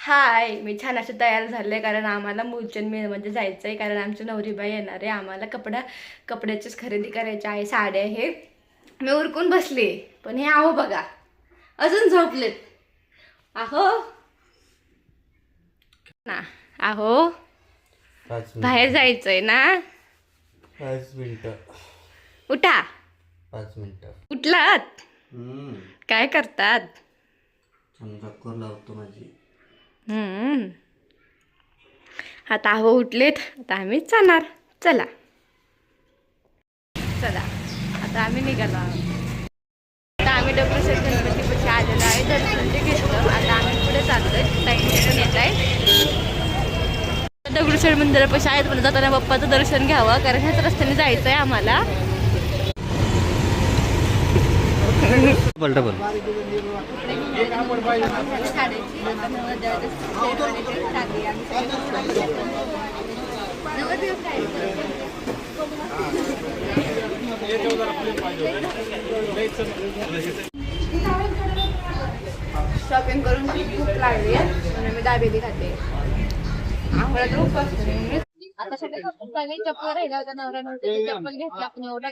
हाय, मी छान असे तयार झाले कारण आम्हाला मूलचंद मेळमध्ये जायचं आहे. कारण आमची नवरीबाई येणार आहे. आम्हाला कपड्याचीच खरेदी करायची आहे. साड्या हे मी उरकून बसले, पण हे आहो बघा अजून झोपलेत. आहो ना, आहो 5 बाहेर मिनिटं. जायचंय ना. 5 मिनिटं. उठा. 5 मिनिटं. उठलात? हम्म. काय करतात? चमचा लावतो माझी. हम्म. आता आहो उठलेत, आता आम्ही जाणार. चला चला, आता आम्ही निघालो आहोत. आता आम्ही दगडूशेठ गणपतीपाशी आलेलो आहे. दर्शन ते घेतलं. आता आम्ही पुढे चाललोय. लाईन पण येत आहे. दगडूशेठ मंदिरापाशी आहेत, पण जाताना बाप्पाचं दर्शन घ्यावं कारण ह्याच रस्त्याने जायचं आहे आम्हाला. डबल शॉपिंग करून भूक लागली आहे म्हणून मी दाबेली खाते. आम्हाला तर उपवास आहे. आता सगळे चप्पल राहिला होता नवऱ्यानं चप्पल घेतला आपण एवढा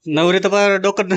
नवरी तर डोकं